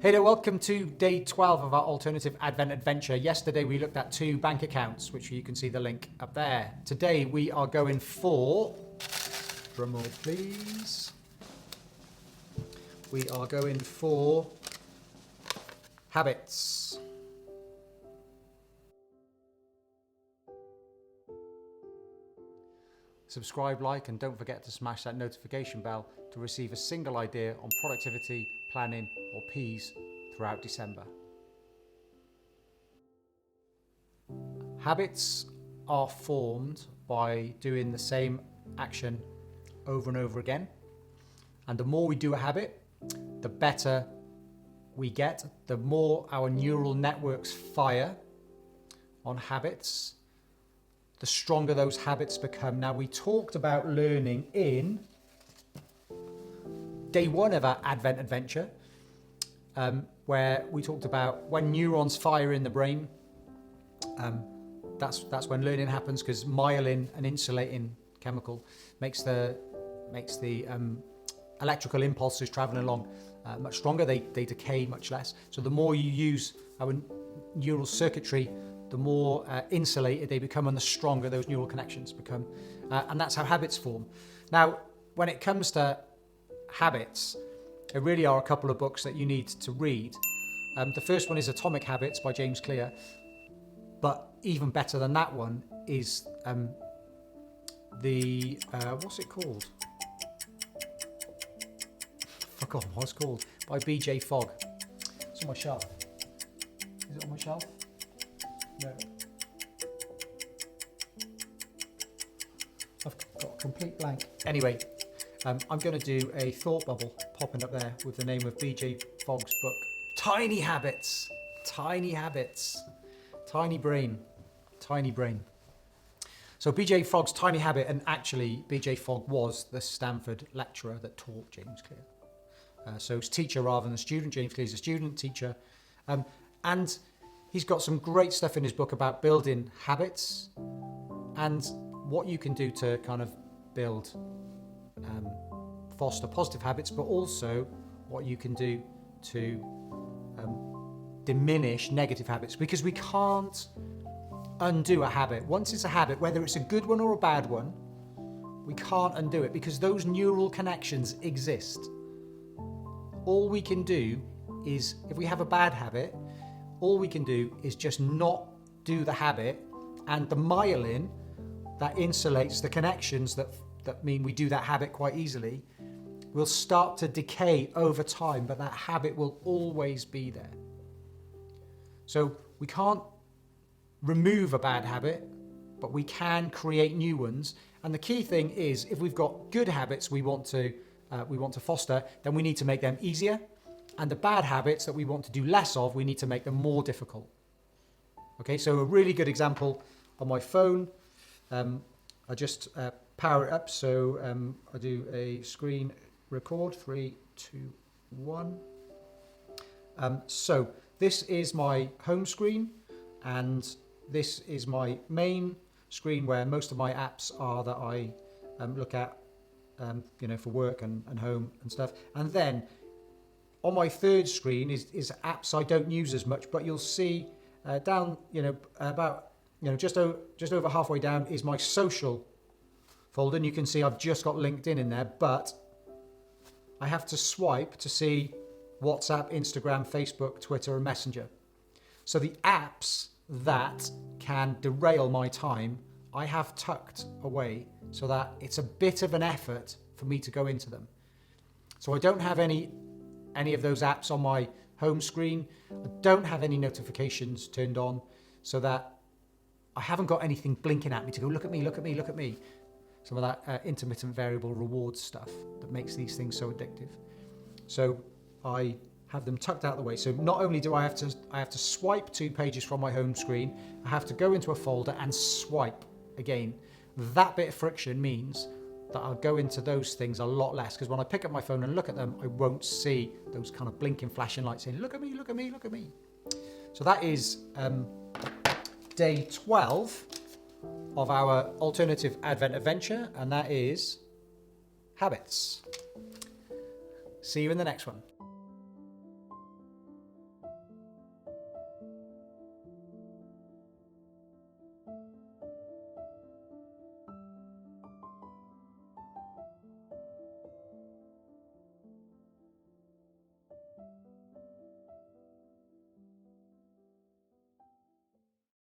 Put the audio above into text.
Hey there, welcome to day 12 of our alternative Advent adventure. Yesterday we looked at 2 bank accounts, which you can see the link up there. Today we are going for, drum roll please, we are going for habits. Subscribe, like, and don't forget to smash that notification bell to receive a single idea on productivity, planning, or P's throughout December. Habits are formed by doing the same action over and over again. And the more we do a habit, the better we get, the more our neural networks fire on habits, the stronger those habits become. Now, we talked about learning in day 1 of our Advent adventure, where we talked about when neurons fire in the brain, that's when learning happens, because myelin, an insulating chemical, makes the electrical impulses traveling along much stronger. They decay much less. So the more you use our neural circuitry, the more insulated they become and the stronger those neural connections become. And that's how habits form. Now, when it comes to habits, there really are a couple of books that you need to read. The first one is Atomic Habits by James Clear. But even better than that one is what's it called? Forgotten what it's called. By B.J. Fogg. It's on my shelf. Is it on my shelf? No. I've got a complete blank. Anyway, I'm going to do a thought bubble popping up there with the name of B.J. Fogg's book. Tiny Habits. Tiny Habits. Tiny brain. Tiny brain. So B.J. Fogg's Tiny Habit, and actually B.J. Fogg was the Stanford lecturer that taught James Clear. So it's teacher rather than student. James Clear is a student, teacher. And he's got some great stuff in his book about building habits and what you can do to kind of build, foster positive habits, but also what you can do to diminish negative habits, because we can't undo a habit. Once it's a habit, whether it's a good one or a bad one, we can't undo it because those neural connections exist. All we can do is, if we have a bad habit, all we can do is just not do the habit, and the myelin that insulates the connections that mean we do that habit quite easily will start to decay over time, but that habit will always be there. So we can't remove a bad habit, but we can create new ones. And the key thing is, if we've got good habits we want to foster, then we need to make them easier. And the bad habits that we want to do less of, we need to make them more difficult. Okay, so a really good example on my phone. I just power it up. So I do a screen record, 3, 2, 1. So this is my home screen, and this is my main screen where most of my apps are that I look at, for work and home and stuff. And then on my third screen is apps I don't use as much, but you'll see down, just over halfway down is my social folder, and you can see I've just got LinkedIn in there, but I have to swipe to see WhatsApp, Instagram, Facebook, Twitter, and Messenger. So the apps that can derail my time, I have tucked away so that it's a bit of an effort for me to go into them. So I don't have any of those apps on my home screen. I don't have any notifications turned on, so that I haven't got anything blinking at me to go, look at me, look at me, look at me. Some of that intermittent variable reward stuff that makes these things so addictive. So I have them tucked out of the way. So not only do I have to swipe 2 pages from my home screen, I have to go into a folder and swipe again. That bit of friction means that I'll go into those things a lot less, because when I pick up my phone and look at them, I won't see those kind of blinking flashing lights saying, look at me, look at me, look at me. So that is day 12 of our alternative Advent adventure, and that is habits. See you in the next one.